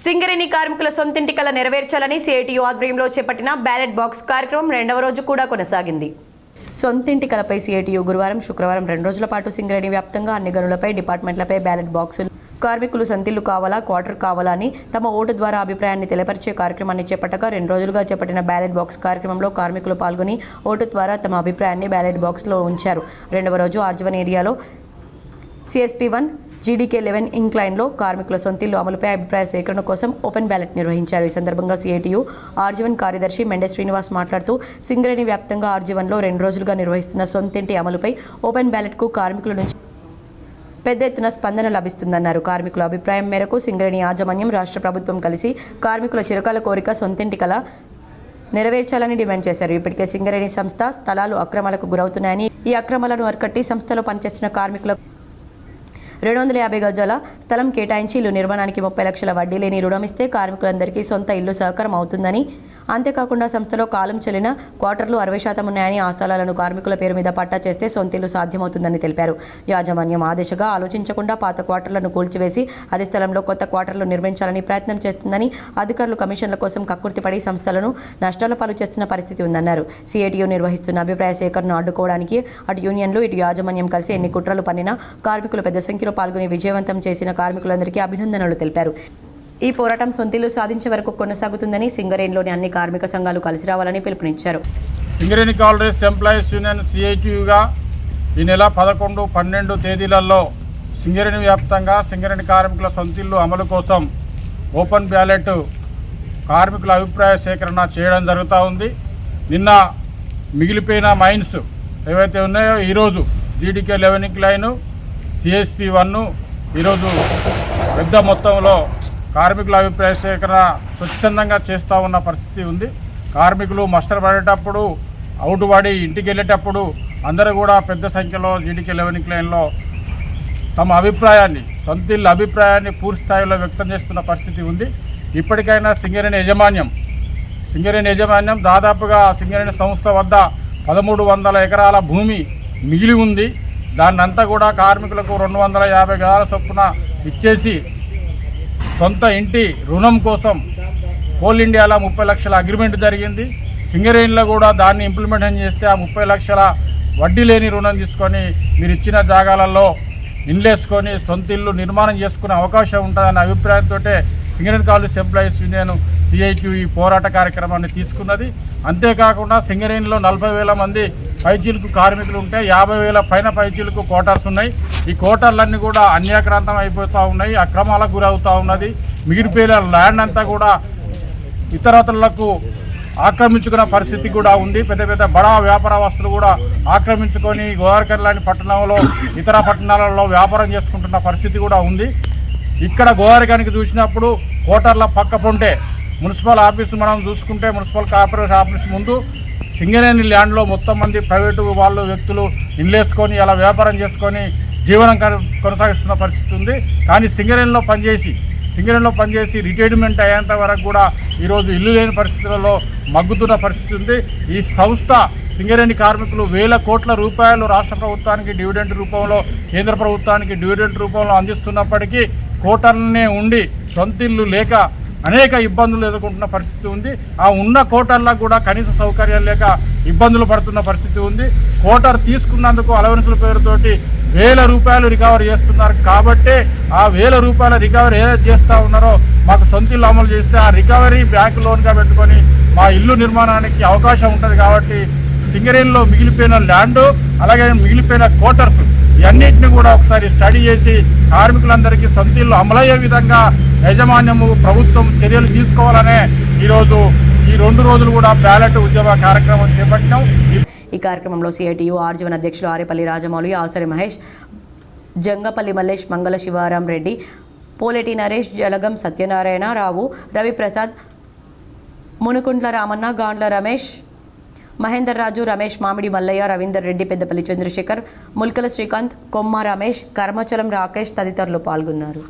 సింగరేణి కార్మికుల సొంతింటి కల నెరవేర్చాలని సిఐటియు ఆధ్వర్యంలో చేపట్టిన బ్యాలెట్ బాక్స్ కార్యక్రమం రెండవ రోజు కూడా కొనసాగింది. సొంతింటి కలపై సిఐటియు గురువారం శుక్రవారం 2 రోజుల పాటు సింగరేణి వ్యాప్తంగా అన్ని గనులపై డిపార్ట్మెంట్లపై బ్యాలెట్ బాక్సులు కార్మికులు సొంతిల్లు కావాలా క్వార్టర్ కావాలా అని తమ ఓటు ద్వారా అభిప్రాయాన్ని తెలియపరిచే కార్యక్రమాన్ని చేపట్టగా 2 రోజులుగా చేపట్టిన బ్యాలెట్ బాక్స్ కార్యక్రమంలో కార్మికులు పాల్గొని ఓటు ద్వారా తమ అభిప్రాయాన్ని బ్యాలెట్ బాక్స్లో ఉంచారు. రెండవ రోజు ఆర్జవన్ ఏరియాలో CSP1 GDK11 ఇంక్లైన్లో కార్మికుల సొంతిల్లు అమలుపై అభిప్రాయ సేకరణ కోసం ఓపెన్ బ్యాలెట్ నిర్వహించారు. ఈ సందర్భంగా సిఐటియు ఆర్జవన్ కార్యదర్శి మెండే శ్రీనివాస్ మాట్లాడుతూ సింగరేణి వ్యాప్తంగా ఆర్జవన్లో 2 రోజులుగా నిర్వహిస్తున్న సొంతింటి అమలుపై ఓపెన్ బ్యాలెట్కు కార్మికుల నుంచి పెద్ద ఎత్తున స్పందన లభిస్తుందన్నారు. కార్మికుల అభిప్రాయం మేరకు సింగరేణి యాజమాన్యం రాష్ట్ర ప్రభుత్వం కలిసి కార్మికుల చిరకాల కోరిక సొంతింటి కల నెరవేర్చాలని డిమాండ్ చేశారు. ఇప్పటికే సింగరేణి సంస్థ స్థలాలు అక్రమాలకు గురవుతున్నాయని ఈ అక్రమాలను అరికట్టి సంస్థలో పనిచేస్తున్న కార్మికులకు 250 గజాల స్థలం కేటాయించి ఇల్లు నిర్మాణానికి 30 లక్షల వడ్డీ లేని రుణం ఇస్తే కార్మికులందరికీ సొంత ఇల్లు సహకారం అవుతుందని, అంతేకాకుండా సంస్థలో కాలం చెల్లిన క్వార్టర్లు 60% ఉన్నాయని ఆ స్థలాలను కార్మికుల పేరు మీద పట్టా చేస్తే సొంత ఇల్లు సాధ్యమవుతుందని తెలిపారు. యాజమాన్యం ఆ దిశగా ఆలోచించకుండా పాత క్వార్టర్లను కూల్చివేసి అదే స్థలంలో కొత్త క్వార్టర్లు నిర్మించాలని ప్రయత్నం చేస్తుందని, అధికారులు కమిషన్ల కోసం కక్కుర్తిపడి సంస్థలను నష్టాల పాలు చేస్తున్న పరిస్థితి ఉందన్నారు. సిఐటియు నిర్వహిస్తున్న అభిప్రాయ సేకరణను అడ్డుకోవడానికి అటు యూనియన్లు ఇటు యాజమాన్యం కలిసి ఎన్ని కుట్రలు పన్నినా కార్మికులు పెద్ద సంఖ్యలో పాల్గొని విజయవంతం చేసిన కార్మికులందరికీ అభినందనలు తెలిపారు. ఈ పోరాటం సొంతిల్లు సాధించే వరకు కొనసాగుతుందని సింగరేణిలోని అన్ని కార్మిక సంఘాలు కలిసి రావాలని పిలుపునిచ్చారు. సింగరేణి కాలరీస్ ఎంప్లాయీస్ యూనియన్ సిఐటియుగా ఈ నెల 11, 12 తేదీలలో సింగరేణి వ్యాప్తంగా సింగరేణి కార్మికుల సొంతిల్లు అమలు కోసం ఓపెన్ బ్యాలెట్ కార్మికుల అభిప్రాయ సేకరణ చేయడం జరుగుతూ ఉంది. నిన్న మిగిలిపోయిన మైన్స్ ఏవైతే ఉన్నాయో ఈరోజు GDK11 ఇంక్లైన్, CSP1 ఈరోజు పెద్ద మొత్తంలో కార్మికుల అభిప్రాయ సేకరణ స్వచ్ఛందంగా చేస్తూ ఉన్న పరిస్థితి ఉంది. కార్మికులు మస్టర్ పడేటప్పుడు, అవుట్ పడి ఇంటికి వెళ్ళేటప్పుడు అందరూ కూడా పెద్ద సంఖ్యలో GDK11 ఇంక్లైన్లో తమ అభిప్రాయాన్ని, సొంతిల్లు అభిప్రాయాన్ని పూర్తి స్థాయిలో వ్యక్తం చేస్తున్న పరిస్థితి ఉంది. ఇప్పటికైనా సింగరేణి యాజమాన్యం దాదాపుగా సింగరేణి సంస్థ వద్ద 1300 ఎకరాల భూమి మిగిలి ఉంది. దాన్నంతా కూడా కార్మికులకు 250 గజాల చొప్పున ఇచ్చేసి సొంత ఇంటి రుణం కోసం కోల్ ఇండియాలో 30 లక్షల అగ్రిమెంట్ జరిగింది. సింగరేణిలో కూడా దాన్ని ఇంప్లిమెంటేషన్ చేస్తే ఆ 30 లక్షల వడ్డీ లేని రుణం తీసుకొని మీరు ఇచ్చిన జాగాలలో ఇండ్లేసుకొని సొంత ఇల్లు నిర్మాణం చేసుకునే అవకాశం ఉంటుందనే అభిప్రాయంతో Singareni collieries employees union CITU ఈ పోరాట కార్యక్రమాన్ని తీసుకున్నది. అంతేకాకుండా సింగరేణిలో 40,000 మంది పైచీలకు కార్మికులు ఉంటే 50,000 పైన పైచీలకు క్వార్టర్స్ ఉన్నాయి. ఈ క్వార్టర్లన్నీ కూడా అన్యాక్రాంతం అయిపోతూ ఉన్నాయి, అక్రమాలకు గురవుతూ ఉన్నది. మిగిలిపోయిన ల్యాండ్ అంతా కూడా ఇతరతులకు ఆక్రమించుకున్న పరిస్థితి కూడా ఉంది. పెద్ద పెద్ద బడా వ్యాపారస్తులు కూడా ఆక్రమించుకొని గోదావరిఖని లాంటి పట్టణంలో ఇతర పట్టణాలలో వ్యాపారం చేసుకుంటున్న పరిస్థితి కూడా ఉంది. ఇక్కడ గోదావరిఖనికి చూసినప్పుడు క్వార్టర్ల పక్క పొంటే మున్సిపల్ ఆఫీసు మనం చూసుకుంటే మున్సిపల్ కార్పొరేషన్ ఆఫీస్ ముందు సింగరేణి ల్యాండ్లో మొత్తం మంది ప్రైవేటు వాళ్ళు వ్యక్తులు ఇల్లేసుకొని అలా వ్యాపారం చేసుకొని జీవనం కొనసాగిస్తున్న పరిస్థితి ఉంది. కానీ సింగరేణిలో పనిచేసి రిటైర్మెంట్ అయ్యేంత వరకు కూడా ఈరోజు ఇల్లు లేని పరిస్థితులలో మగ్గుతున్న పరిస్థితి ఉంది. ఈ సంస్థ సింగరేణి కార్మికులు 1000 కోట్ల రూపాయలు రాష్ట్ర ప్రభుత్వానికి డివిడెంట్ రూపంలో, కేంద్ర ప్రభుత్వానికి డివిడెంట్ రూపంలో అందిస్తున్నప్పటికీ కోటర్లనే ఉండి సొంతిల్లు లేక అనేక ఇబ్బందులు ఎదుర్కొంటున్న పరిస్థితి ఉంది. ఆ ఉన్న కోటర్లకు కూడా కనీస సౌకర్యాలు లేక ఇబ్బందులు పడుతున్న పరిస్థితి ఉంది. కోటర్ తీసుకున్నందుకు అలవెన్సుల పేరుతోటి 1000 రూపాయలు రికవరీ చేస్తున్నారు. కాబట్టి ఆ 1000 రూపాయల రికవరీ ఏదైతే చేస్తూ ఉన్నారో మాకు సొంతిల్లు అమలు చేస్తే ఆ రికవరీ బ్యాంక్ లోన్గా పెట్టుకొని మా ఇల్లు నిర్మాణానికి అవకాశం ఉంటుంది. కాబట్టి సింగరేణిలో మిగిలిపోయిన ల్యాండ్ అలాగే మిగిలిపోయిన క్వార్టర్స్ ఇవన్నింటినీ కూడా ఒకసారి స్టడీ చేసి కార్మికులందరికీ సొంతిల్లు అమలయ్యే విధంగా యాజమాన్యము ప్రభుత్వం చర్యలు తీసుకోవాలనే ఈరోజు ఈ 2 రోజులు కూడా బ్యాలెట్ ఉద్యమ కార్యక్రమం చేపట్టినాం. ఈ కార్యక్రమంలో సిఐటియు ఆర్జవన్ అధ్యక్షులు ఆరేపల్లి రాజమౌళి, ఆసరి మహేష్, జంగపల్లి మల్లేష్, మంగళ శివారాం రెడ్డి, పోలేటి నరేష్, జలగం సత్యనారాయణ రావు, రవిప్రసాద్, మునుకుంట్ల రామన్న, గాండ్ల రమేష్, మహేందర్ రాజు, రమేష్ మామిడి మల్లయ్య, రవీందర్ రెడ్డి, పెద్దపల్లి చంద్రశేఖర్, ముల్కల శ్రీకాంత్, కొమ్మ రమేష్, కర్మచలం రాకేష్ తదితరులు పాల్గొన్నారు.